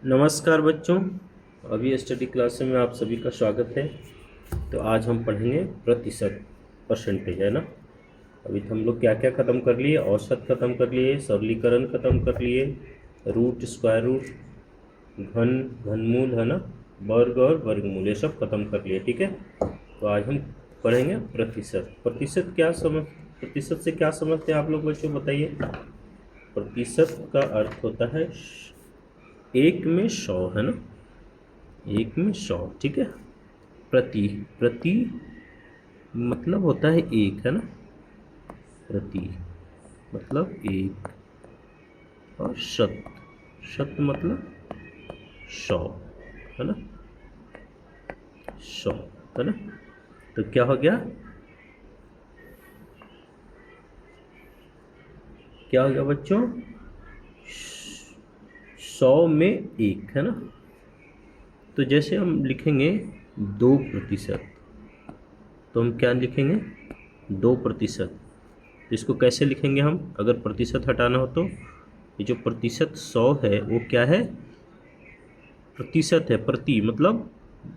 नमस्कार बच्चों। अभी स्टडी क्लास में आप सभी का स्वागत है। तो आज हम पढ़ेंगे प्रतिशत, परसेंटेज, है ना। अभी तो हम लोग क्या क्या ख़त्म कर लिए, औसत ख़त्म कर लिए, सरलीकरण ख़त्म कर लिए, रूट, स्क्वायर रूट, घन, घनमूल, है ना, वर्ग और वर्गमूल, ये सब ख़त्म कर लिए। ठीक है। तो आज हम पढ़ेंगे प्रतिशत। प्रतिशत से क्या समझते हैं आप लोग बच्चों, बताइए। प्रतिशत का अर्थ होता है एक में 100, है ना, एक में 100। ठीक है। प्रति, प्रति मतलब होता है एक, है ना, प्रति मतलब एक, और शत, शत मतलब 100, है ना, 100, है ना। तो क्या हो गया, क्या हो गया बच्चों, 100 में एक, है ना। तो जैसे हम लिखेंगे 2%, तो हम क्या लिखेंगे, 2%। तो इसको कैसे लिखेंगे हम, अगर प्रतिशत हटाना हो तो ये जो प्रतिशत 100 है वो क्या है, प्रतिशत है, प्रति मतलब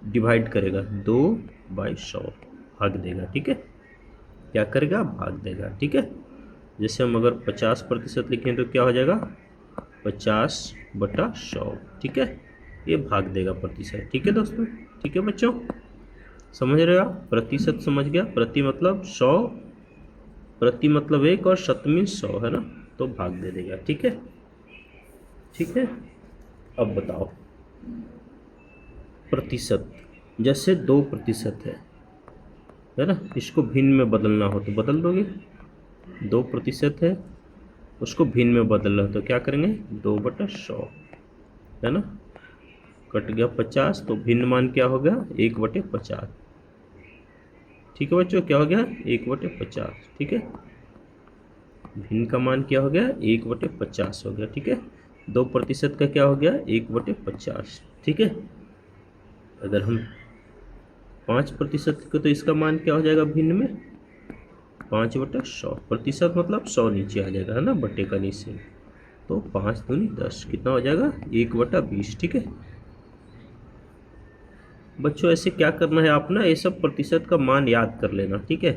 डिवाइड करेगा, 2/100 भाग देगा। ठीक है, क्या करेगा, भाग देगा। ठीक है। जैसे हम अगर 50% लिखें तो क्या हो जाएगा, 50/100। ठीक है, ये भाग देगा प्रतिशत। ठीक है दोस्तों, ठीक है बच्चों, समझ रहे हो आप। प्रतिशत समझ गया, प्रति मतलब 100, प्रति मतलब एक, और शत मीन 100, है ना, तो भाग दे देगा। ठीक है, ठीक है। अब बताओ, प्रतिशत जैसे 2% है ना, इसको भिन्न में बदलना हो तो बदल दोगे। 2% है, उसको भिन्न में बदलना हो तो क्या करेंगे, 2/100, है ना। कट गया 50, तो भिन्न मान क्या हो गया, 1/50। ठीक है बच्चों, क्या हो गया, 1/50। ठीक है, भिन्न का मान क्या हो गया, 1/50 हो गया। ठीक है, 2% का क्या हो गया, 1/50। ठीक है। अगर हम 5% को, तो इसका मान क्या हो जाएगा भिन्न में, 5/100। प्रतिशत मतलब 100 नीचे आ जाएगा, है ना, बटे का नीचे। तो 5 दूनी 10, कितना हो जाएगा, 1/20। ठीक है बच्चों, ऐसे क्या करना है, आप ना ये सब प्रतिशत का मान याद कर लेना। ठीक है,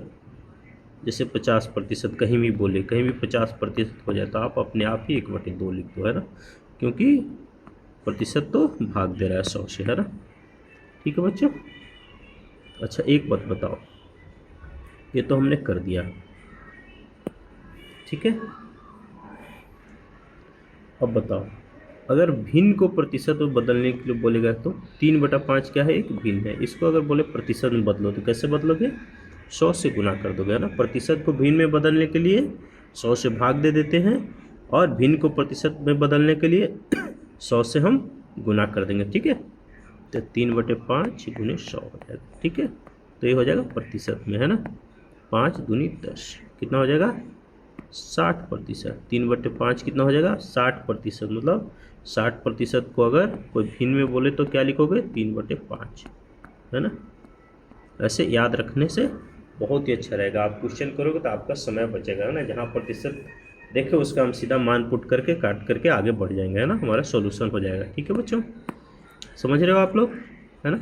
जैसे 50% कहीं भी बोले, कहीं भी 50% हो जाए तो आप अपने आप ही 1/2 लिख दो, है ना, क्योंकि प्रतिशत तो भाग दे रहा है 100 से, है ना। ठीक है बच्चों। अच्छा एक बात बताओ, ये तो हमने कर दिया, ठीक है। अब बताओ, अगर भिन्न को प्रतिशत में बदलने के लिए बोलेगा तो 3/5 क्या है, एक भिन्न है। इसको अगर बोले प्रतिशत में बदलो तो कैसे बदलोगे, 100 से गुना कर दोगे, है ना। प्रतिशत को भिन्न में बदलने के लिए 100 से भाग दे देते हैं, और भिन्न को प्रतिशत में बदलने के लिए 100 से हम गुना कर देंगे। ठीक है, तो 3/5 गुने 100 हो जाएगा। ठीक है, तो ये हो जाएगा प्रतिशत में, है ना। 5 दूनी 10, कितना हो जाएगा, 60%। 3/5 कितना हो जाएगा, 60%। मतलब 60% को अगर कोई भिन्न में बोले तो क्या लिखोगे, 3/5, है ना। ऐसे याद रखने से बहुत ही अच्छा रहेगा। आप क्वेश्चन करोगे तो आपका समय बचेगा, है ना। जहाँ प्रतिशत देखे उसका हम सीधा मान पुट करके काट करके आगे बढ़ जाएंगे, है ना, हमारा सॉल्यूशन हो जाएगा। ठीक है बच्चों, समझ रहे हो आप लोग, है ना।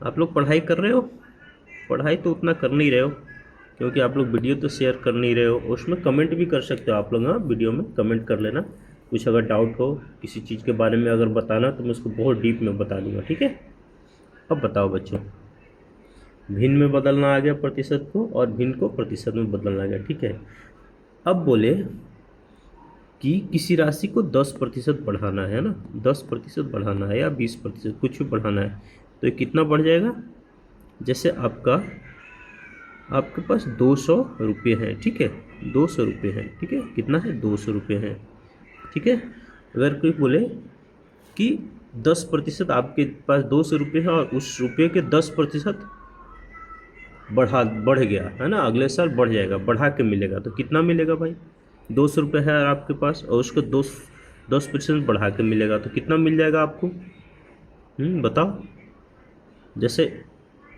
आप लोग पढ़ाई कर रहे हो, पढ़ाई तो उतना कर नहीं रहे हो, क्योंकि आप लोग वीडियो तो शेयर कर नहीं रहे हो। उसमें कमेंट भी कर सकते हो आप लोग, हाँ, वीडियो में कमेंट कर लेना। कुछ अगर डाउट हो किसी चीज़ के बारे में अगर बताना, तो मैं उसको बहुत डीप में बता दूंगा। ठीक है। अब बताओ बच्चों, भिन्न में बदलना आ गया प्रतिशत को, और भिन्न को प्रतिशत में बदलना आ गया। ठीक है। अब बोले कि किसी राशि को 10% बढ़ाना है ना, 10% बढ़ाना है या 20%, कुछ भी बढ़ाना है, तो ये कितना बढ़ जाएगा। जैसे आपके पास 200 रुपये हैं, ठीक है, 200 रुपये हैं, ठीक है, कितना है, 200 रुपये हैं। ठीक है, अगर कोई बोले कि 10%, आपके पास 200 रुपये है और उस रुपये के 10% बढ़ गया, है ना, अगले साल बढ़ जाएगा, बढ़ा के मिलेगा, तो कितना मिलेगा भाई, 200 रुपये है आपके पास और उसको 10% बढ़ा के मिलेगा, तो कितना मिल जाएगा आपको, बताओ। जैसे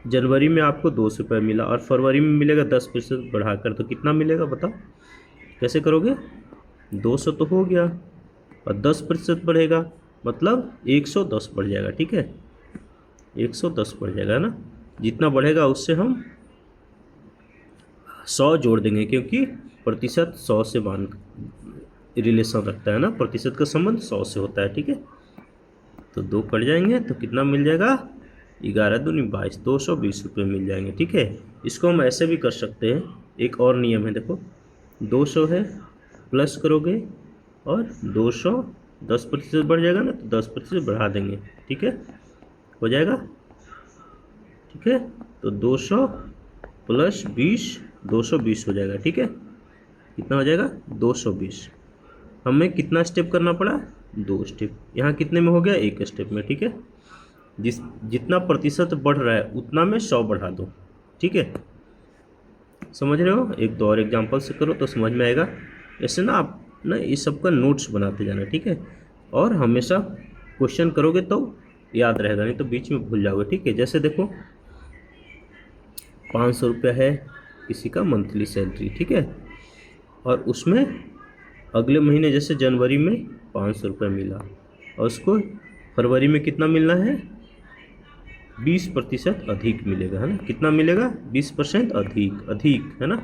जनवरी में आपको 200 रुपये मिला और फरवरी में मिलेगा 10% बढ़ाकर, तो कितना मिलेगा बताओ, कैसे करोगे। 200 तो हो गया और 10% बढ़ेगा, मतलब 110 बढ़ जाएगा, ठीक है, 110 बढ़ जाएगा ना। जितना बढ़ेगा उससे हम 100 जोड़ देंगे, क्योंकि प्रतिशत 100 से मान रिलेशन रखता है ना, प्रतिशत का संबंध 100 से होता है, ठीक है। तो 2 कट जाएंगे तो कितना मिल जाएगा, 11 दूनी 22, 220 रुपये मिल जाएंगे, ठीक है। इसको हम ऐसे भी कर सकते हैं, एक और नियम है, देखो 200 है, प्लस करोगे और 200 10% बढ़ जाएगा ना, तो 10% बढ़ा देंगे, ठीक है, हो जाएगा, ठीक है। तो 200 प्लस 20 220 हो जाएगा, ठीक है। कितना हो जाएगा 220। हमें कितना स्टेप करना पड़ा, 2 स्टेप। यहाँ कितने में हो गया, 1 स्टेप में, ठीक है। जितना प्रतिशत बढ़ रहा है उतना में 100 बढ़ा दो, ठीक है। समझ रहे हो, एक दो और एग्जांपल से करो तो समझ में आएगा। ऐसे ना आप ना इस सब का नोट्स बनाते जाना, ठीक है, और हमेशा क्वेश्चन करोगे तो याद रहेगा, नहीं तो बीच में भूल जाओगे, ठीक है। जैसे देखो 500 रुपया है किसी का मंथली सैलरी, ठीक है, और उसमें अगले महीने जैसे जनवरी में 500 रुपया मिला, और उसको फरवरी में कितना मिलना है, 20% अधिक मिलेगा, है ना। कितना मिलेगा, 20% अधिक, अधिक है ना,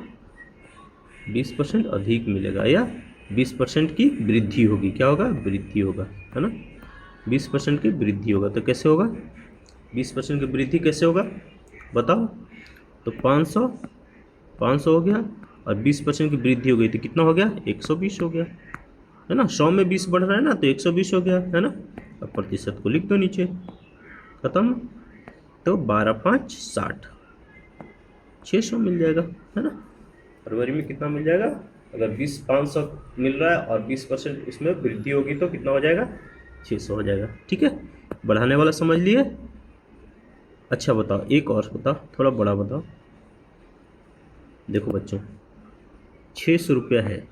20% अधिक मिलेगा, या 20% की वृद्धि होगी, क्या होगा, वृद्धि होगा, है ना, 20% की वृद्धि होगा। तो कैसे होगा, 20% की वृद्धि कैसे होगा बताओ। तो 500 हो गया, और 20% की वृद्धि हो गई तो कितना हो गया, 120 हो गया, है ना। 100 में 20 बढ़ रहा है ना, तो 120 हो गया, है ना। अब प्रतिशत को लिख दो नीचे, खत्म। तो 12 5 60, 600 मिल जाएगा, है ना। फरवरी में कितना मिल जाएगा, अगर 500 मिल रहा है और 20% इसमें वृद्धि होगी तो कितना हो जाएगा, 600 हो जाएगा, ठीक है। बढ़ाने वाला समझ लिए। अच्छा बताओ, एक और बताओ, थोड़ा बड़ा बताओ। देखो बच्चों 600 रुपया है,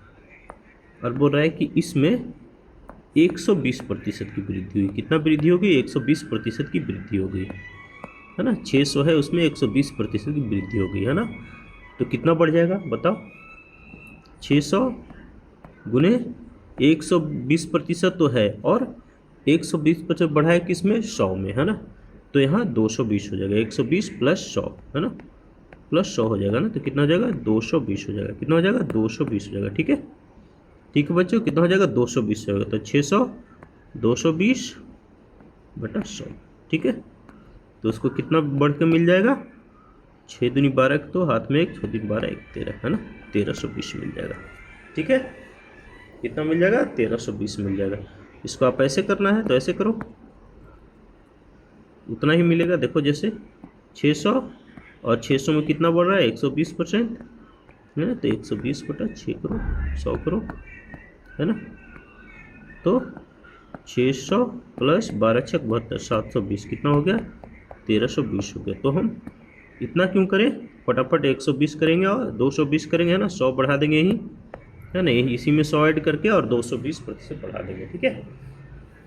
और बोल रहा है कि इसमें 120% की वृद्धि हुई। कितना वृद्धि होगी, 120% की वृद्धि हो गई, है ना। 600 है, उसमें 120% की वृद्धि हो गई, है ना। तो कितना बढ़ जाएगा बताओ, 600 गुने 120% तो है, और 120% बढ़ा है किसमें, 100 में, है ना। तो यहाँ 220 हो जाएगा, 120 प्लस 100, है ना, प्लस 100 हो जाएगा ना। तो कितना हो जाएगा, 220 हो जाएगा। कितना हो जाएगा, 220 हो जाएगा, ठीक है। ठीक है बच्चों, कितना हो जाएगा, 220 हो जाएगा। तो 600 220 बटा 100, ठीक है। तो उसको कितना बढ़ के मिल जाएगा, 6 दूनी 12, तो हाथ में 1, 6 दूनी 12 1 13, है ना, 1320 मिल जाएगा, ठीक है। कितना मिल जाएगा, 1320 मिल जाएगा। इसको आप ऐसे करना है तो ऐसे करो, उतना ही मिलेगा। देखो जैसे 600 और 600 में कितना बढ़ रहा है, 120%, है ना। तो 120 बटा 6 करो, 100 करो, है ना। तो 600 प्लस 12 6 72, 720, कितना हो गया, 1320 हो गया। तो हम इतना क्यों करें, फटाफट 120 करेंगे और 220 करेंगे, है ना, 100 बढ़ा देंगे यहीं, है ना, इसी में 100 ऐड करके और 220% बढ़ा देंगे, ठीक है।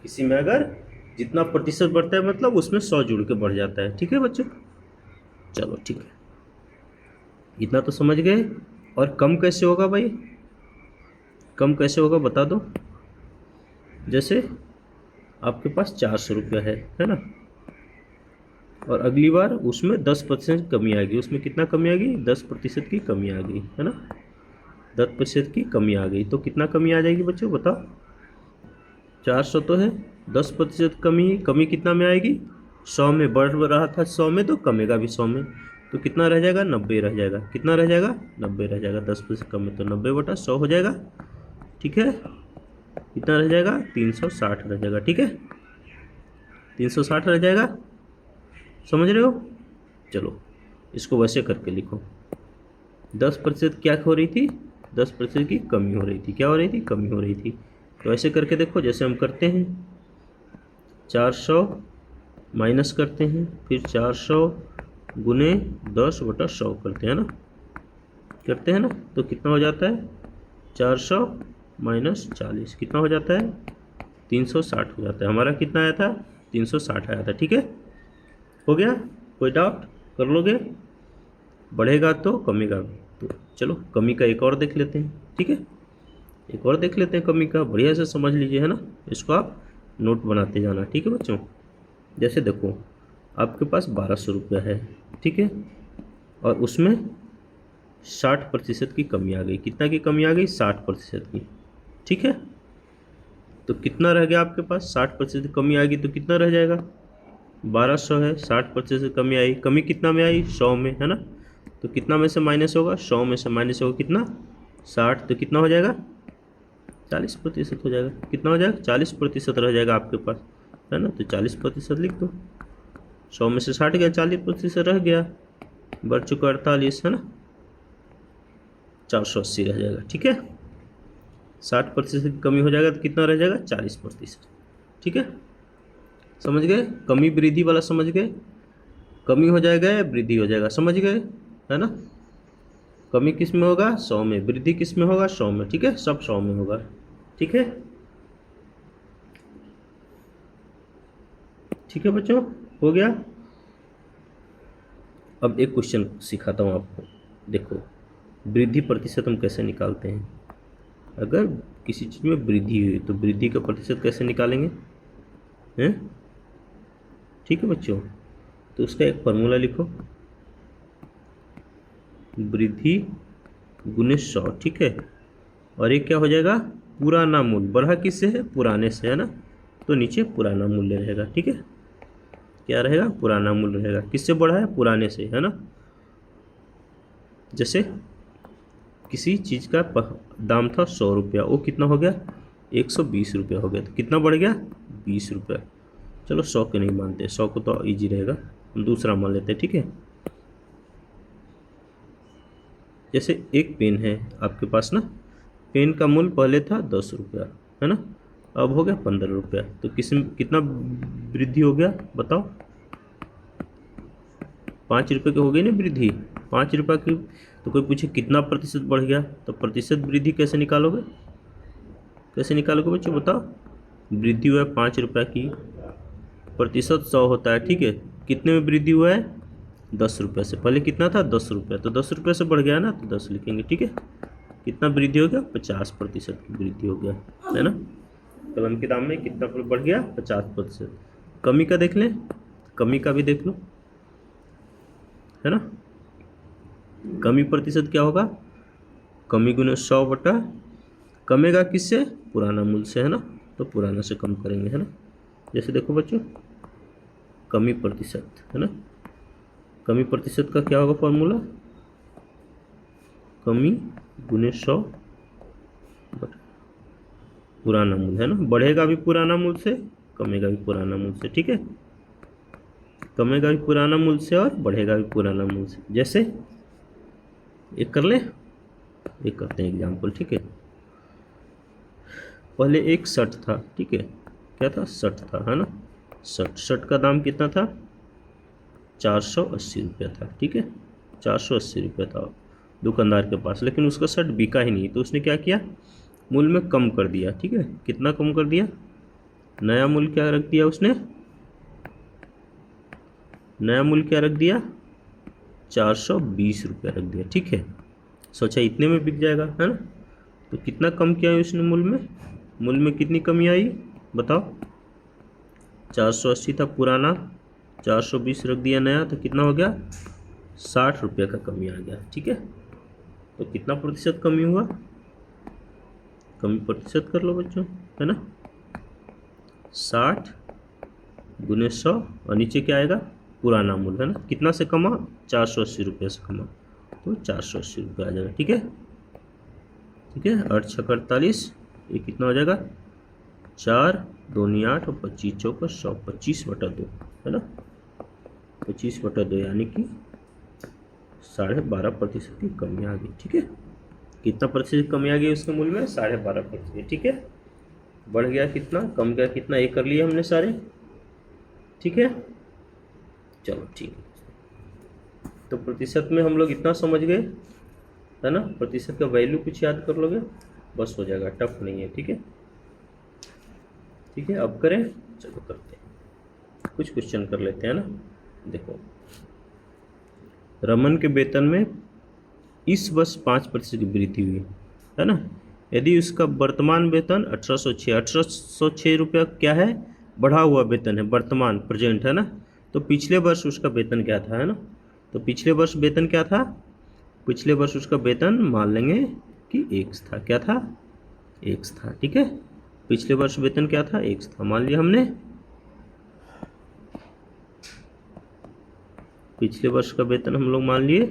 इसी में अगर जितना प्रतिशत बढ़ता है मतलब उसमें 100 जुड़ के बढ़ जाता है, ठीक है बच्चों। चलो ठीक है, इतना तो समझ गए। और कम कैसे होगा भाई, कम कैसे होगा बता दो। जैसे आपके पास 400 रुपया है ना, और अगली बार उसमें 10% कमी आ गई। उसमें कितना कमी आ गई, 10% की कमी आ गई, है ना, 10% की कमी आ गई। तो कितना कमी आ जाएगी बच्चों बताओ, 400 तो है, 10% कमी, कमी कितना में आएगी, 100 में। बढ़ रहा था 100 में तो कमेगा भी 100 में, तो कितना रह जाएगा, 90 रह जाएगा। कितना रह जाएगा, 90 रह जाएगा। 10% कम है तो 90 बटा 100 हो जाएगा, ठीक है। कितना रह जाएगा, 360 रह जाएगा, ठीक है, 360 रह जाएगा। समझ रहे हो। चलो इसको वैसे करके लिखो, 10% क्या हो रही थी, 10% की कमी हो रही थी। क्या हो रही थी, कमी हो रही थी। तो ऐसे करके देखो, जैसे हम करते हैं 400 माइनस करते हैं, फिर 400 गुने 10 बटा 100 करते हैं ना, करते हैं ना। तो कितना हो जाता है, 400 माइनस 40 कितना हो जाता है, 360 हो जाता है। हमारा कितना आया था, 360 आया था, ठीक है। हो गया, कोई डाउट कर लोगे, बढ़ेगा तो कमेगा तो। चलो कमी का एक और देख लेते हैं, ठीक है, एक और देख लेते हैं कमी का, बढ़िया से समझ लीजिए, है ना। इसको आप नोट बनाते जाना, ठीक है बच्चों। जैसे देखो आपके पास 1200 रुपया है, ठीक है, और उसमें 60% की कमी आ गई। कितना की कमी आ गई? 60% की, ठीक है। तो कितना रह गया आपके पास? 60% कमी आ गई तो कितना रह जाएगा? 1200 है, 60% कमी आई। कमी कितना में आई? 100 में, है ना। तो कितना में से माइनस होगा? 100 में से माइनस होगा कितना? 60। तो कितना हो जाएगा? 40% हो जाएगा। कितना हो जाएगा? 40% रह जाएगा आपके पास, है ना। तो 40% लिख दो। 100 में से 60 गया, 40% रह गया, बढ़ चुका 48, है ना। 480 रह जाएगा, ठीक है। 60% की कमी हो जाएगा तो कितना रह जाएगा? 40%, ठीक है। समझ गए? कमी वृद्धि वाला समझ गए? कमी हो जाएगा या वृद्धि हो जाएगा, समझ गए, है ना। कमी किस में होगा? 100 में। वृद्धि किस में होगा? 100 में, ठीक है। सब 100 में होगा, ठीक है। ठीक है बच्चों, हो गया। अब एक क्वेश्चन सिखाता हूँ आपको। देखो वृद्धि प्रतिशत हम कैसे निकालते हैं। अगर किसी चीज़ में वृद्धि हुई तो वृद्धि का प्रतिशत कैसे निकालेंगे, हैं? ठीक है बच्चों, तो उसका एक फॉर्मूला लिखो, वृद्धि गुने 100, ठीक है। और ये क्या हो जाएगा? पुराना मूल्य। बढ़ा किससे है? पुराने से, है ना। तो नीचे पुराना मूल्य रहेगा, ठीक है। क्या रहेगा? पुराना मूल्य रहेगा। किससे बढ़ा है? पुराने से, है ना। जैसे किसी चीज़ का दाम था 100 रुपया, वो कितना हो गया? 120 रुपया हो गया। तो कितना बढ़ गया? 20 रुपया। चलो 100 के नहीं मानते, 100 को तो ईजी रहेगा, हम दूसरा मान लेते हैं, ठीक है। जैसे एक पेन है आपके पास ना, पेन का मूल्य पहले था 10 रुपया, है ना, अब हो गया 15 रुपया। तो कितना वृद्धि हो गया बताओ? 5 रुपये की हो गई ना वृद्धि, 5 रुपये की। तो कोई पूछे कितना प्रतिशत बढ़ गया, तो प्रतिशत वृद्धि कैसे निकालोगे? कैसे निकालोगे बच्चों बताओ? वृद्धि हुआ है 5 रुपये की, प्रतिशत 100 होता है, ठीक है। कितने में वृद्धि हुआ है? 10 रुपये से। पहले कितना था? 10 रुपये, तो 10 रुपये से बढ़ गया ना, तो 10 लिखेंगे, ठीक है। कितना वृद्धि हो गया? 50% की वृद्धि हो गया, है ना। कलम के दाम में कितना बढ़ गया? 50%। कमी का देख लें, कमी का भी देख लो, है ना। कमी प्रतिशत क्या होगा? कमी गुने 100 बटा, कमेगा किससे? पुराना मूल्य से, है ना। तो पुराना से कम करेंगे, है ना। जैसे देखो बच्चों, कमी प्रतिशत, है ना। कमी प्रतिशत का क्या होगा फॉर्मूला? कमी गुने 100 बटा पुराना मूल्य, है ना। बढ़ेगा भी पुराना मूल्य से, कमेगा भी पुराना मूल्य से, ठीक है। कमेगा भी पुराना मूल्य से और बढ़ेगा भी पुराना मूल्य से। जैसे एक कर ले, एक करते हैं एग्जाम्पल, ठीक है। पहले एक शर्ट था, ठीक है। क्या था? शर्ट था, है ना। शर्ट का दाम कितना था? 480 रुपया था, ठीक है। 480 रुपया था दुकानदार के पास, लेकिन उसका शर्ट बिका ही नहीं। तो उसने क्या किया? मूल्य में कम कर दिया, ठीक है। कितना कम कर दिया? नया मूल्य क्या रख दिया उसने? नया मूल्य क्या रख दिया? 420 रुपया रख दिया, ठीक है। सोचा इतने में बिक जाएगा, है ना। तो कितना कम किया है उसने मूल्य में? मूल्य में कितनी कमी आई बताओ? 480 था पुराना, 420 रख दिया नया, तो कितना हो गया? 60 रुपये का कमी आ गया, ठीक है। तो कितना प्रतिशत कमी हुआ? कमी प्रतिशत कर लो बच्चों, है ना। 60 गुने 100 और नीचे क्या आएगा? पुराना मूल्य, है ना। कितना से कमा? 480 रुपये से कमा, तो 480 रुपये आ जाएगा, ठीक है। ठीक है, 8 छः 48, ये कितना हो जाएगा? 4 दूनी 8 और 25 चौका 100, 25/2, है ना। 25/2 यानी कि 12.5% की कमी आ गई, ठीक है। कितना प्रतिशत कमी आ गई उसके मूल्य में? 12.5%, ठीक है। बढ़ गया कितना, कम गया कितना, ये कर लिए हमने सारे, ठीक है। चलो ठीक है, तो प्रतिशत में हम लोग इतना समझ गए, है ना। प्रतिशत का वैल्यू कुछ याद कर लोगे, बस हो जाएगा, टफ नहीं है, ठीक है। ठीक है, अब करें, चलो करते हैं, कुछ क्वेश्चन कर लेते हैं ना। देखो, रमन के वेतन में इस वर्ष 5% की वृद्धि हुई, है ना। यदि उसका वर्तमान वेतन 1806 रुपया क्या है, बढ़ा हुआ वेतन है, वर्तमान प्रेजेंट है ना, तो पिछले वर्ष उसका वेतन क्या था, है ना, तो पिछले वर्ष वेतन क्या था, पिछले वर्ष उसका वेतन मान लेंगे कि एक्स था, क्या था, एक्स था, ठीक है, पिछले वर्ष वेतन क्या था, एक्स था, मान लिया हमने, पिछले वर्ष का वेतन हम लोग मान लिए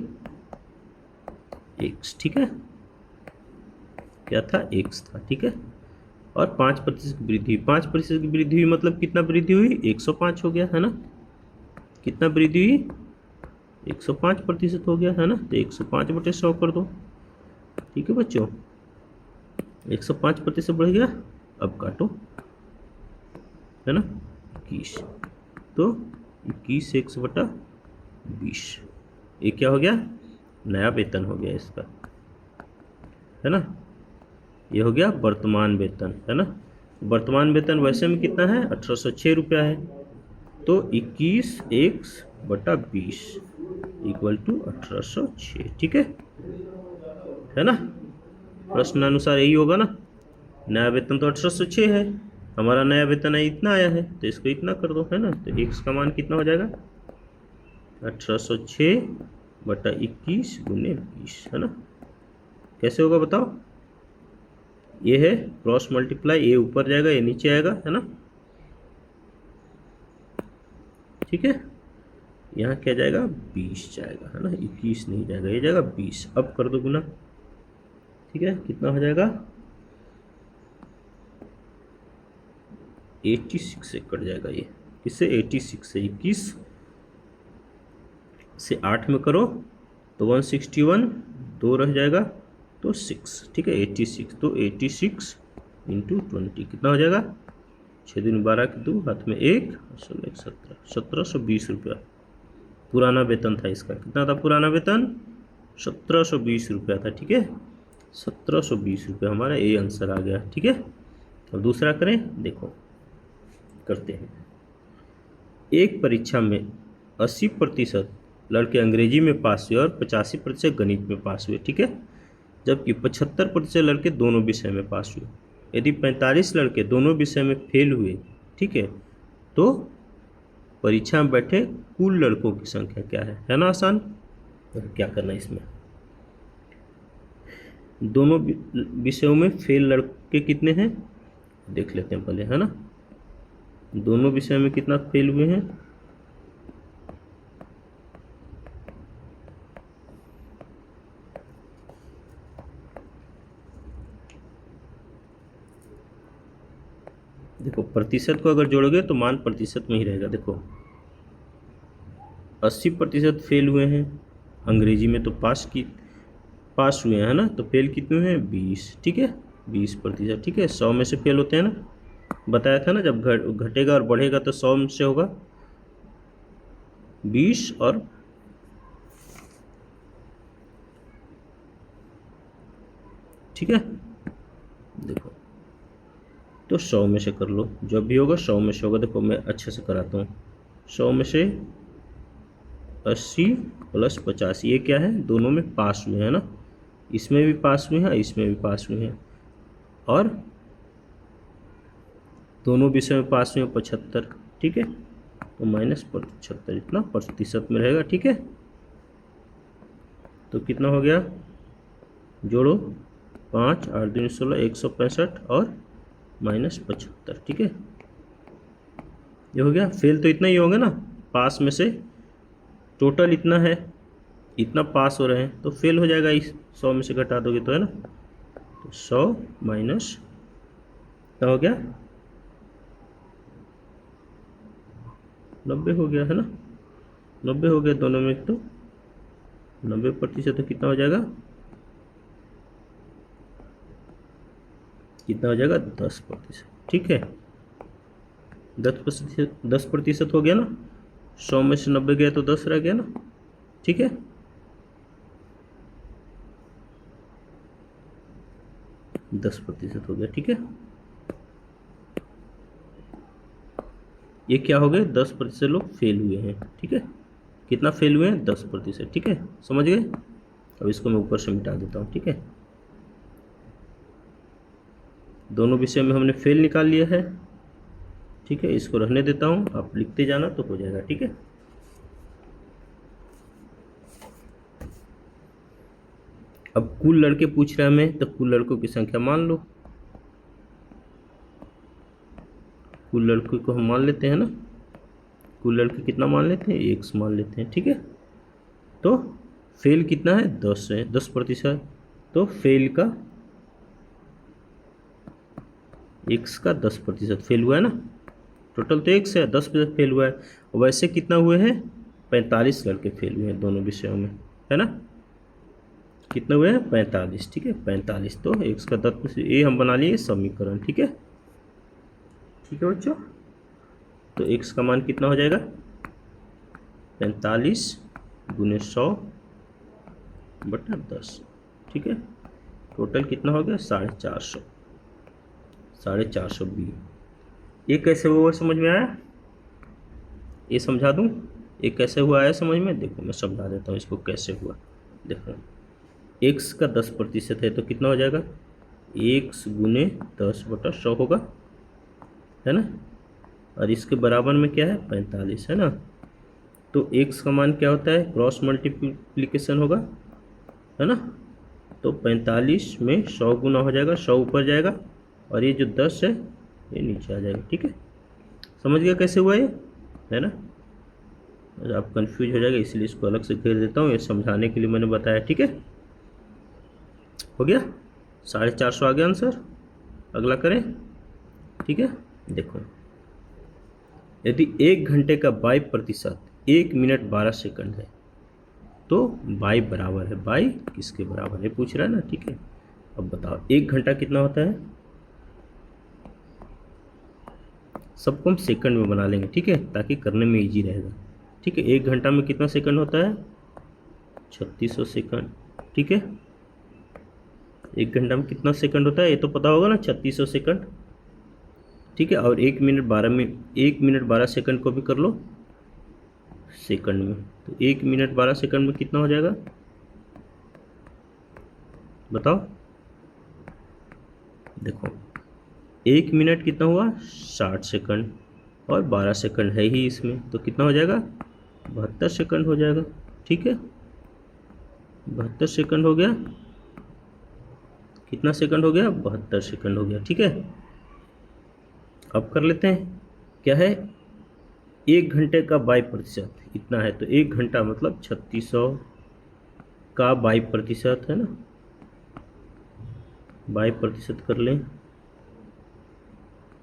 एक्स, ठीक है, क्या था, एक्स था, ठीक है, और 5% की वृद्धि, 5% की वृद्धि हुई मतलब कितना वृद्धि हुई, 105 हो गया, है ना, कितना वृद्धि हुई, 105% हो गया, है ना, तो 105/100 कर दो, ठीक है बच्चों, 105% बढ़ गया, अब काटो, है ना, 21, तो 21 1/20, ये क्या हो गया, नया वेतन हो गया इसका, है ना, ये हो गया वर्तमान वेतन, है ना, वर्तमान वेतन वैसे में कितना है, 1806 रुपया है, तो 21 1/20 इक्वल टू 1806, ठीक है ना, प्रश्नानुसार यही होगा ना, नया वेतन तो 1806 है, हमारा नया वेतन है इतना आया है, तो इसको इतना कर दो, है ना, तो एक्स का मान कितना हो जाएगा, 1806/21 × 20, है ना, कैसे होगा बताओ, ये है क्रॉस मल्टीप्लाई, ये ऊपर जाएगा ये नीचे आएगा, है ना, ठीक है, यहाँ क्या जाएगा, 20 जाएगा, है ना, 21 नहीं जाएगा, ये जाएगा 20, अब कर दो गुना, ठीक है, कितना हो जाएगा, 86 से कट जाएगा, ये किससे, 86 से, 21 से 8 में करो तो 161, 2 रह जाएगा तो 6, ठीक है, 86, तो 86 × 20 कितना हो जाएगा, 6 दूनी 12 के 2, हाथ में 1, 16 17, 1720 रुपया पुराना वेतन था इसका, कितना था पुराना वेतन, 1720 रुपया था, ठीक है, 1720 रुपया हमारा ये आंसर आ गया, ठीक है, अब दूसरा करें, देखो करते हैं, एक परीक्षा में 80% लड़के अंग्रेजी में पास हुए और 85% गणित में पास हुए, ठीक है, जबकि 75% लड़के दोनों विषय में पास हुए, यदि 45 लड़के दोनों विषय में फेल हुए, ठीक है, तो परीक्षा में बैठे कुल लड़कों की संख्या क्या है ना, आसान, तो क्या करना है इसमें, दोनों विषयों में फेल लड़के कितने हैं देख लेते हैं पहले, है ना, दोनों विषय में कितना फेल हुए हैं, देखो प्रतिशत को अगर जोड़ोगे तो मान प्रतिशत में ही रहेगा, देखो 80% फेल हुए हैं, अंग्रेजी में तो पास हुए हैं, है ना, तो फेल कितने हुए हैं, 20, ठीक है, 20%, ठीक है, 100 में से फेल होते हैं ना, बताया था ना, जब घटेगा और बढ़ेगा तो 100 में से होगा 20 और ठीक है, देखो तो 100 में से कर लो, जब भी होगा 100 में से होगा, देखो मैं अच्छे से कराता हूँ, 100 में से 80 + 50, ये क्या है, दोनों में पास हुए हैं ना, इसमें भी पास हुए हैं, इसमें भी पास हुए हैं, और दोनों विषय में पास हुए हैं 75, ठीक है, तो -75 इतना प्रतिशत में रहेगा, ठीक है, तो कितना हो गया, जोड़ो 5 8 दूनी 16, 165 और -75, ठीक है, ये हो गया, फेल तो इतना ही होगा ना, पास में से टोटल इतना है, इतना पास हो रहे हैं, तो फेल हो जाएगा, इस 100 में से घटा दोगे तो, है ना, तो 100 माइनस क्या हो गया, 90 हो गया, है ना, 90 हो गया दोनों में, तो 90% तो कितना हो जाएगा, कितना हो जाएगा, 10%, ठीक है, 10% हो गया ना, 100 में से 90 गया तो 10 रह गया ना, ठीक है, दस प्रतिशत हो गया, ठीक है, ये क्या हो गए, 10% लोग फेल हुए हैं, ठीक है, कितना फेल हुए हैं, 10%, ठीक है, समझ गए, अब इसको मैं ऊपर से मिटा देता हूँ, ठीक है, दोनों विषय में हमने फेल निकाल लिया है। ठीक है, इसको रहने देता हूँ, आप लिखते जाना तो हो जाएगा। ठीक है, अब कुल लड़के पूछ रहा है हमें, तो कुल लड़कों की संख्या मान लो। कुल लड़कों को हम मान लेते हैं ना, कुल लड़के कितना मान लेते हैं, x मान लेते हैं। ठीक है, तो फेल कितना है, 10 है, 10%। तो फेल का x का 10% फेल हुआ है ना, टोटल तो x है, 10% फेल हुआ है। वैसे कितना हुए हैं, 45 लड़के फेल हुए हैं दोनों विषयों में, है ना। कितने हुए हैं, 45। ठीक है, 45, तो x का 10%, ये हम बना लिए समीकरण। ठीक है, ठीक है बच्चों, तो x का मान कितना हो जाएगा, 45 गुने 100/10। ठीक है, टोटल कितना हो गया, 450, 450 बी। ये कैसे हुआ समझ में आया, ये समझा दूं, ये कैसे हुआ आया समझ में। देखो मैं समझा देता हूँ इसको कैसे हुआ। देखो x का 10% है तो कितना हो जाएगा, x गुने 10/100 होगा, है ना। और इसके बराबर में क्या है, 45, है ना। तो x का मान क्या होता है, क्रॉस मल्टीप्लिकेशन होगा, है ना। तो 45 में 100 गुना हो जाएगा, 100 ऊपर जाएगा और ये जो 10 है ये नीचे आ जाएगा। ठीक है, समझ गया कैसे हुआ ये, है ना। आप कंफ्यूज हो जाएगा इसलिए इसको अलग से घेर देता हूँ, ये समझाने के लिए मैंने बताया। ठीक है, हो गया, 450 आ गया आंसर। अगला करें। ठीक है, देखो यदि 1 घंटे का 22% 1 मिनट 12 सेकंड है तो बाई बराबर है, बाई किसके बराबर है पूछ रहा है ना। ठीक है, अब बताओ 1 घंटा कितना होता है, सबको हम सेकंड में बना लेंगे। ठीक है, ताकि करने में इजी रहेगा। ठीक है, 1 घंटा में कितना सेकंड होता है, 3600 सेकंड। ठीक है, 1 घंटा में कितना सेकंड होता है ये तो पता होगा ना, 3600 सेकंड। ठीक है, और 1 मिनट 12 सेकंड को भी कर लो सेकंड में, तो 1 मिनट 12 सेकंड में कितना हो जाएगा बताओ। देखो 1 मिनट कितना हुआ, 60 सेकंड, और 12 सेकंड है ही इसमें, तो कितना हो जाएगा, 72 सेकंड हो जाएगा। ठीक है, 72 सेकंड हो गया, कितना सेकंड हो गया, 72 सेकंड हो गया। ठीक है, अब कर लेते हैं, क्या है, 1 घंटे का 22% इतना है, तो 1 घंटा मतलब 3600 का 22% है ना, 22% कर लें,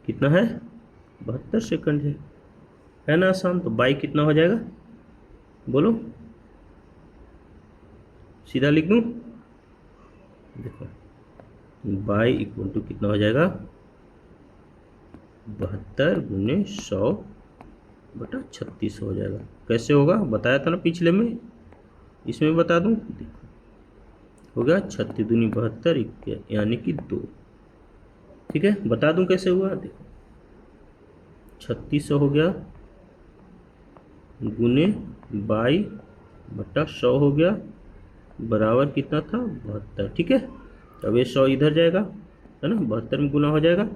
कितना है, 72 सेकंड है ना आसान। तो बाई कितना हो जाएगा बोलो, सीधा लिख दूं, देखो बाई इक्वल टू कितना हो जाएगा, 72 गुने 100/3600 हो जाएगा। कैसे होगा बताया था ना पिछले में, इसमें बता दूं, देखो हो गया 36 दूनी 72 यानी कि 2। ठीक है, बता दूं कैसे हुआ, देखो 3600 हो गया गुने 22/100 हो गया, बराबर कितना था, 72। ठीक है, अब ये 100 इधर जाएगा, है ना, 72 में गुना हो जाएगा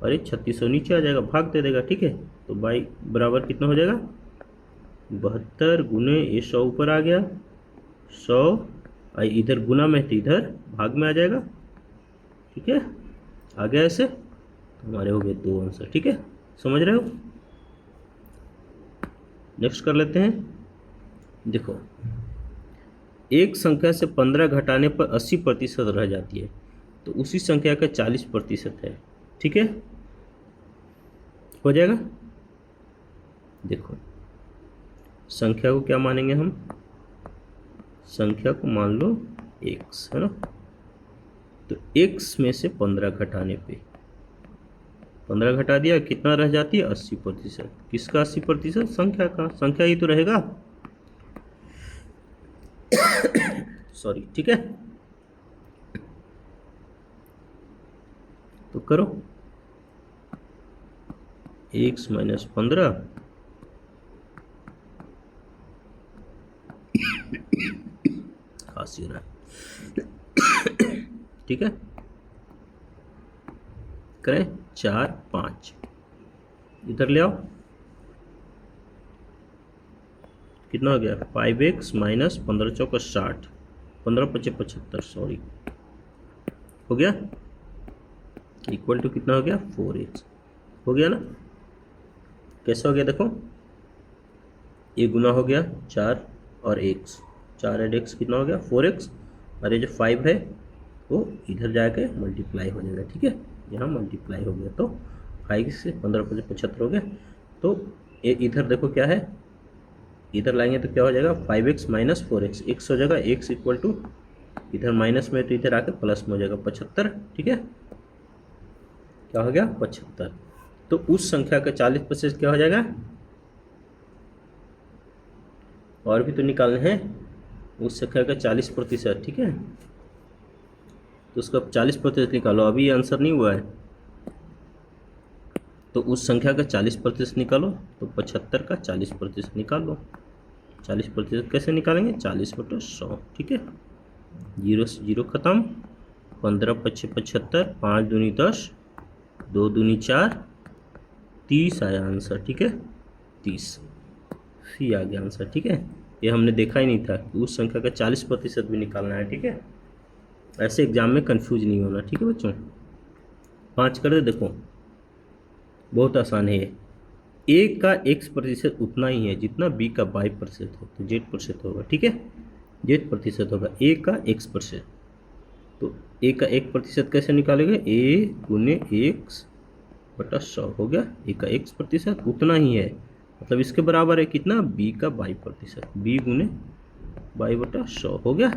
और ये 3600 नीचे आ जाएगा, भाग दे देगा। ठीक है, तो बाई बराबर कितना हो जाएगा, 72 गुने ये 100 ऊपर आ गया, 100 इधर गुना में तो इधर भाग में आ जाएगा। ठीक है, आ गया ऐसे, तो हमारे हो गए 2 आंसर। ठीक है, समझ रहे हो। नेक्स्ट कर लेते हैं। देखो एक संख्या से 15 घटाने पर 80% रह जाती है, तो उसी संख्या का 40% है। ठीक है, हो जाएगा। देखो संख्या को क्या मानेंगे हम, संख्या को मान लो x, है ना। तो x में से 15 घटाने पे 15 घटा दिया, कितना रह जाती है, 80%। किसका 80%, संख्या का, संख्या ही तो रहेगा। सॉरी, ठीक है, तो करो x माइनस 15 खांसी रहा। ठीक है, करें 4 5, इधर ले आओ, कितना हो गया 5x माइनस 15 चौका 60, 15 पचे 75, सॉरी, हो गया इक्वल टू कितना हो गया 4x, हो गया ना। कैसा हो गया देखो, ये गुना हो गया 4 और x, 4 और x कितना हो गया 4x, और ये जो 5 है वो इधर जाके मल्टीप्लाई हो जाएगा, ठीक है, यहाँ मल्टीप्लाई हो गया तो 5 से 15 पचे 75 हो गया। तो ये इधर देखो क्या है, इधर लाएंगे तो क्या हो जाएगा 5x माइनस 4x, x हो जाएगा, x इक्वल टू इधर माइनस में तो इधर आके प्लस में हो जाएगा 75, ठीक है, क्या हो गया 75। तो उस संख्या का 40% क्या हो जाएगा, और भी तो निकालने हैं, उस संख्या का 40%, ठीक है, तो उसका 40% निकालो, अभी ये आंसर नहीं हुआ है, तो उस संख्या का 40% निकालो, तो 75 का 40% निकालो। 40% कैसे निकालेंगे, 40/100, ठीक है, 0 से 0 खत्म, 15 पचे 75, 5 दूनी 10, 2 दूनी 4, 30 आया आंसर, ठीक है, 30 सी आ गया आंसर, ठीक है। ये हमने देखा ही नहीं था कि उस संख्या का 40% भी निकालना है, ठीक है, ऐसे एग्जाम में कंफ्यूज नहीं होना, ठीक है बच्चों। 5 कर दे, देखो बहुत आसान है ये, ए का x% उतना ही है जितना बी का y% है, तो z% होगा, ठीक है, z% होगा ए का x%, तो ए का 1% कैसे निकालेंगे, a गुने x/100 हो गया, ए का x% उतना ही है, मतलब इसके बराबर है कितना b का y%, b गुने y/100 हो गया।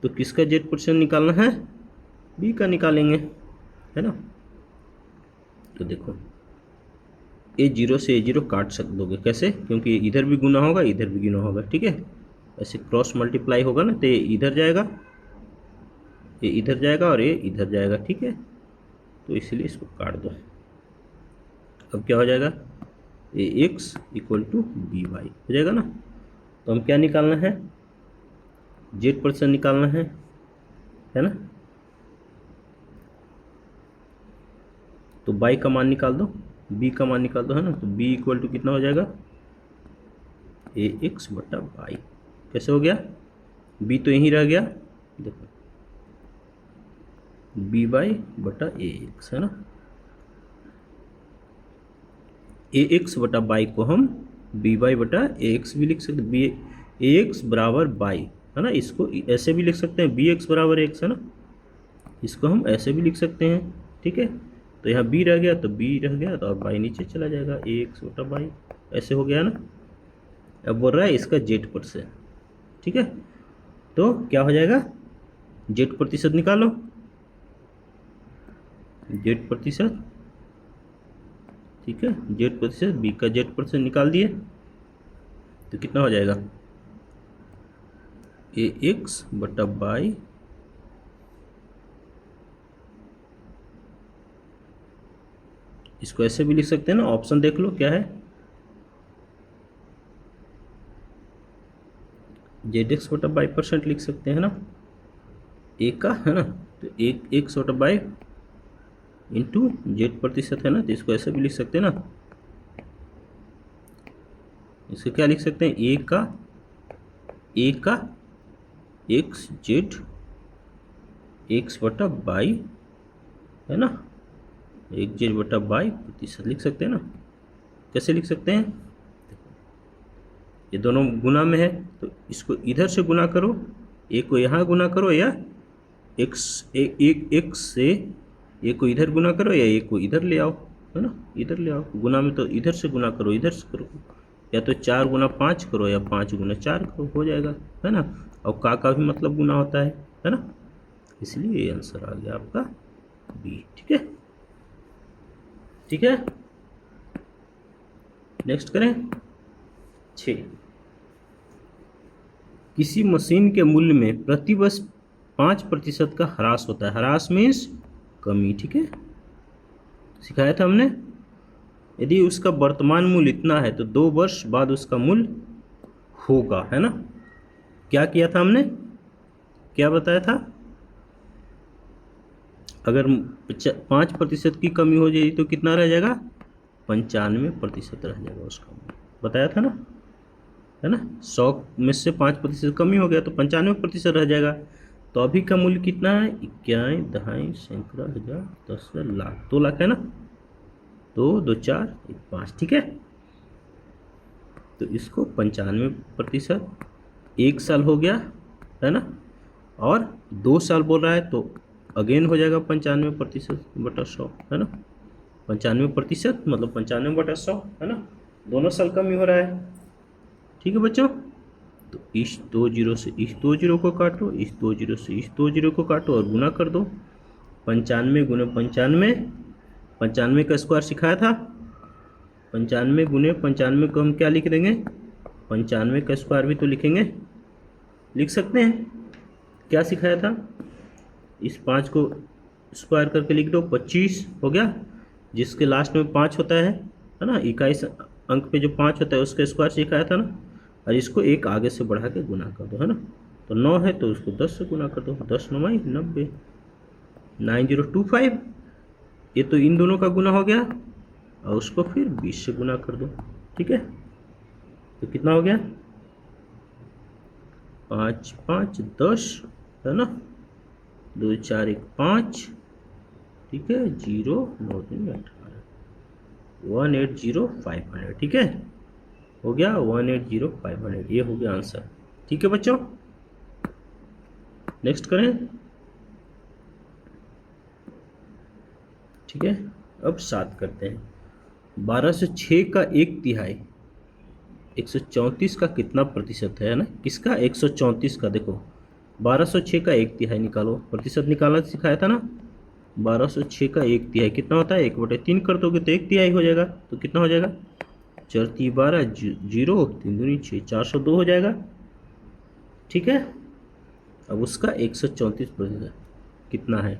तो किसका z% निकालना है, b का निकालेंगे, है ना। तो देखो A0 से A0 काट सक दोगे, कैसे, क्योंकि इधर भी गुना होगा इधर भी गुना होगा, ठीक है, ऐसे क्रॉस मल्टीप्लाई होगा ना, तो ये इधर जाएगा, ये इधर जाएगा और ये इधर जाएगा, ठीक है, तो इसलिए इसको काट दो। अब क्या हो जाएगा, AX इक्वल टू BY हो जाएगा ना। तो हम क्या निकालना है, z% निकालना है ना, तो y का मान निकाल दो, b का मान निकाल दो, है ना, तो b इक्वल टू कितना हो जाएगा AX/y, कैसे हो गया, b तो यहीं रह गया, देखो BY/AX है ना, AX/y को हम BY/AX भी लिख सकते, AX बराबर y है ना, इसको ऐसे भी लिख सकते हैं BX बराबर x है ना, इसको हम ऐसे भी लिख सकते हैं, ठीक है, तो यहाँ b रह गया तो b रह गया, तो अब y नीचे चला जाएगा, AX/y ऐसे हो गया ना। अब बोल रहा है इसका z%, ठीक है, तो क्या हो जाएगा, z% निकालो, z%, ठीक है, z%, b का z% निकाल दिए, तो कितना हो जाएगा AX/y इसको ऐसे भी लिख सकते हैं ना, ऑप्शन देख लो क्या है, ZX/y% लिख सकते हैं ना, ए का है ना, तो x/y इंटू z% है ना, तो इसको ऐसे भी लिख सकते हैं ना, इसको क्या लिख सकते हैं, ए का x/z x/y है ना, x/y% लिख सकते हैं ना, कैसे लिख सकते हैं, ये दोनों गुना में है तो इसको इधर से गुना करो, एक को यहाँ गुना करो, या एक से एक को इधर गुना करो, या एक को इधर ले आओ, है ना, इधर ले आओ, गुना में तो इधर से गुना करो, इधर से करो, या तो 4 गुना 5 करो या 5 गुना 4 करो, हो जाएगा, है ना। और का भी मतलब गुना होता है ना, इसलिए ये आंसर आ गया आपका बी, ठीक है, ठीक है। नेक्स्ट करें 6, किसी मशीन के मूल्य में प्रतिवर्ष 5% का ह्रास होता है, ह्रास मीन्स कमी, ठीक है, सिखाया था हमने। यदि उसका वर्तमान मूल्य इतना है तो 2 वर्ष बाद उसका मूल्य होगा, है ना। क्या किया था हमने, क्या बताया था, अगर 5% की कमी हो जाएगी तो कितना रह जाएगा, 95% रह जाएगा उसका, बताया था ना, है ना। 100 में से 5% कमी हो गया तो 95% रह जाएगा। तो अभी का मूल्य कितना है, 21 दहाई सैकड़ा हज़ार 10,000 लाख, 2 लाख है ना, 2 2 4 1 5, ठीक है। तो इसको 95%, 1 साल हो गया, है ना, और 2 साल बोल रहा है तो अगेन हो जाएगा 95%/100, है ना। 95% मतलब 95/100, है ना, दोनों साल कम ही हो रहा है, ठीक है बच्चों। तो इस 2 जीरो से इस 2 जीरो को काटो, इस 2 जीरो से इस 2 जीरो को काटो और गुना कर दो। 95 गुने 95, 95 का स्क्वायर सिखाया था, 95 गुने 95 को हम क्या लिख देंगे, 95 का स्क्वायर भी तो लिखेंगे, लिख सकते हैं। क्या सिखाया था, इस 5 को स्क्वायर करके लिख दो, 25 हो गया, जिसके लास्ट में 5 होता है ना, इकाई अंक पे जो 5 होता है उसका स्क्वायर सिखाया था ना, और इसको एक आगे से बढ़ा के गुना कर दो, है ना। तो 9 है तो उसको 10 से गुना कर दो, 10 9 90, 9025, ये तो इन दोनों का गुना हो गया, और उसको फिर 20 से गुना कर दो, ठीक है। तो कितना हो गया, 5 5 10, है ना, 2 4 1 5, ठीक है, 0 9 3 18, 180,500, ठीक है, हो गया 180,500, ये हो गया आंसर, ठीक है बच्चों। नेक्स्ट करें, ठीक है। अब 7 करते हैं। 1206 का 1/3 134 का कितना प्रतिशत है ना, किसका, 134 का। देखो 1206 का 1/3 निकालो, प्रतिशत निकालना सिखाया था ना। 1206 का 1/3 कितना होता है, 1/3 कर दोगे तो 1/3 हो जाएगा। तो कितना हो जाएगा, 4 3 12 0 3 दूनी 6, 402 हो जाएगा, ठीक है। अब उसका 134% कितना है,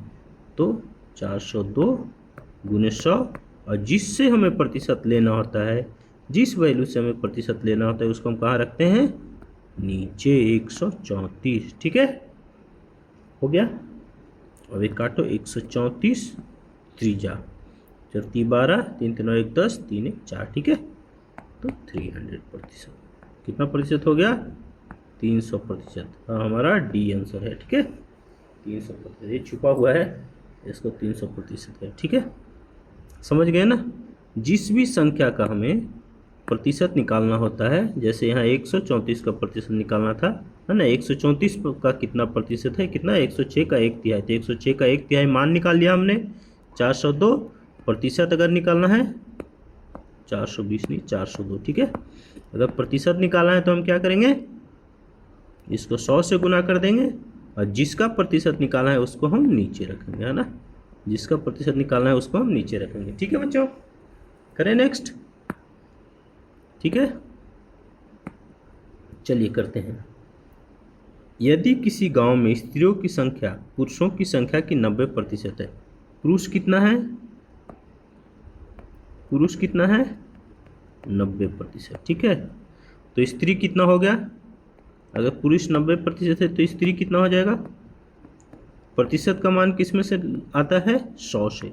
तो 402 गुने 100, और जिससे हमें प्रतिशत लेना होता है, जिस वैल्यू से हमें प्रतिशत लेना होता है उसको हम कहाँ रखते हैं, नीचे 134, ठीक है, हो गया। अब एक काटो, 134 त्रिजा 4 3 12 3 3 1 10 3 1 4, ठीक है। तो 300%, कितना प्रतिशत हो गया, 300%। हाँ हमारा डी आंसर है, ठीक है, 300%, ये छुपा हुआ है, इसको 300% है, ठीक है, समझ गए ना। जिस भी संख्या का हमें प्रतिशत निकालना होता है, जैसे यहाँ 134 का प्रतिशत निकालना था, है ना, 134 का कितना प्रतिशत है, कितना, 106 का 1/3, तो 106 का 1/3 मान निकाल लिया हमने, 402, प्रतिशत अगर निकालना है 420 नहीं 402, ठीक है। अगर प्रतिशत निकालना है तो हम क्या करेंगे, इसको 100 से गुना कर देंगे, और जिसका प्रतिशत निकालना है उसको हम नीचे रखेंगे, है ना, जिसका प्रतिशत निकालना है उसको हम नीचे रखेंगे, ठीक है बच्चों। करें नेक्स्ट, ठीक है, चलिए करते हैं। यदि किसी गांव में स्त्रियों की संख्या पुरुषों की संख्या की 90% है, पुरुष कितना है, पुरुष कितना है 90%, ठीक है। तो स्त्री कितना हो गया, अगर पुरुष 90% है तो स्त्री कितना हो जाएगा, प्रतिशत का मान किस में से आता है, 100 से,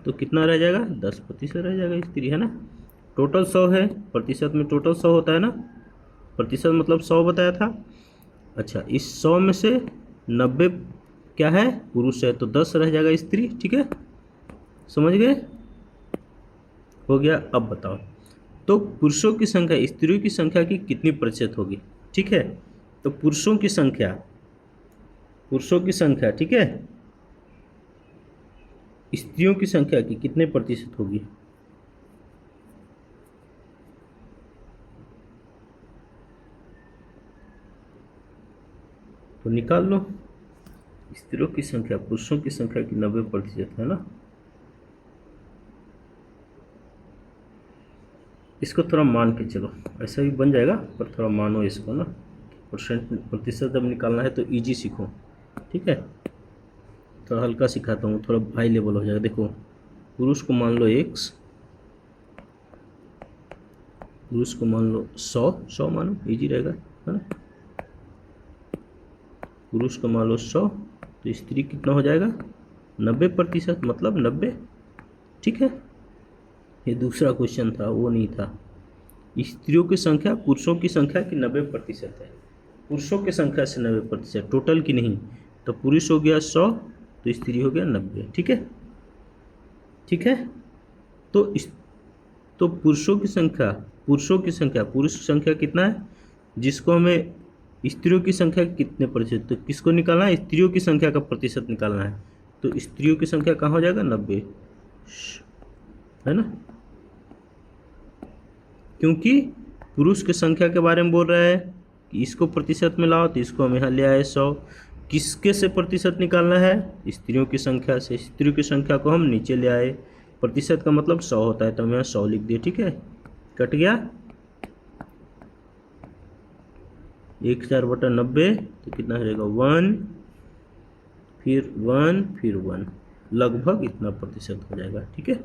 तो कितना रह जाएगा, 10% रह जाएगा स्त्री, है ना। टोटल 100 है, प्रतिशत में टोटल 100 होता है ना, प्रतिशत मतलब 100 बताया था। अच्छा, इस 100 में से 90 क्या है, पुरुष है, तो 10 रह जाएगा स्त्री, ठीक है, समझ गए, हो गया। अब बताओ, तो पुरुषों की संख्या स्त्रियों की संख्या की कितनी प्रतिशत होगी, ठीक है। तो पुरुषों की संख्या, ठीक है, स्त्रियों की संख्या की कितने प्रतिशत होगी, तो निकाल लो। स्त्रियों की संख्या पुरुषों की संख्या की 90% है ना। इसको थोड़ा मान के चलो, ऐसा भी बन जाएगा पर थोड़ा मानो इसको ना, प्रतिशत जब निकालना है तो इजी सीखो, ठीक है। थोड़ा हल्का सिखाता हूँ, थोड़ा हाई लेवल हो जाएगा। देखो पुरुष को मान लो x, पुरुष को मान लो 100 मानो, इजी रहेगा, है ना। पुरुष को मान लो 100, तो स्त्री कितना हो जाएगा 90% मतलब 90, ठीक है। ये दूसरा क्वेश्चन था, वो नहीं था। स्त्रियों की संख्या पुरुषों की संख्या की 90% है, पुरुषों की संख्या से 90%, टोटल की नहीं। तो पुरुष हो गया 100, तो स्त्री हो गया 90, ठीक है, ठीक है। तो तो पुरुष की संख्या कितना है, जिसको हमें स्त्रियों की संख्या कितने प्रतिशत, तो किसको निकालना है, स्त्रियों की संख्या का प्रतिशत निकालना है। तो स्त्रियों की संख्या कहाँ हो जाएगा, 90, है ना, क्योंकि पुरुष की संख्या के बारे में बोल रहा है कि इसको प्रतिशत में लाओ, तो इसको हम यहाँ ले आए 100। किसके से प्रतिशत निकालना है, स्त्रियों की संख्या से। स्त्रियों की संख्या को हम नीचे ले आए, प्रतिशत का मतलब 100 होता है, तो हम यहाँ 100 लिख दिए, ठीक है। कट गया 1000/90, तो कितना हो जाएगा 1, फिर 1, फिर 1, लगभग इतना प्रतिशत हो जाएगा, ठीक है।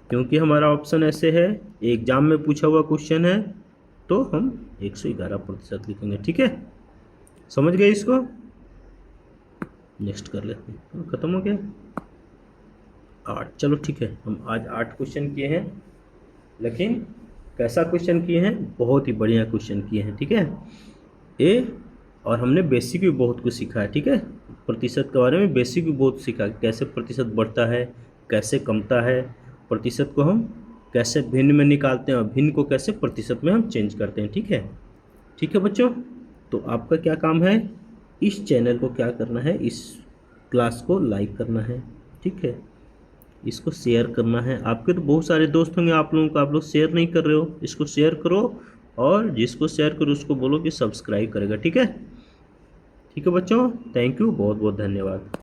क्योंकि हमारा ऑप्शन ऐसे है, एग्जाम में पूछा हुआ क्वेश्चन है, तो हम 111% लिखेंगे, ठीक है। समझ गए इसको, नेक्स्ट कर लेते हैं, खत्म हो गया 8। चलो ठीक है, हम आज 8 क्वेश्चन किए हैं, लेकिन कैसा क्वेश्चन किए हैं, बहुत ही बढ़िया क्वेश्चन किए हैं, ठीक है। और हमने बेसिक भी बहुत कुछ सीखा है, ठीक है। प्रतिशत के बारे में बेसिक भी बहुत सीखा, कैसे प्रतिशत बढ़ता है, कैसे कमता है, प्रतिशत को हम कैसे भिन्न में निकालते हैं और भिन्न को कैसे प्रतिशत में हम चेंज करते हैं, ठीक है। ठीक है बच्चों, तो आपका क्या काम है, इस चैनल को क्या करना है, इस क्लास को लाइक करना है, ठीक है, इसको शेयर करना है। आपके तो बहुत सारे दोस्त होंगे, आप लोगों को, आप लोग शेयर नहीं कर रहे हो, इसको शेयर करो, और जिसको शेयर करो उसको बोलो कि सब्सक्राइब करेगा, ठीक है। ठीक है बच्चों, थैंक यू, बहुत बहुत धन्यवाद।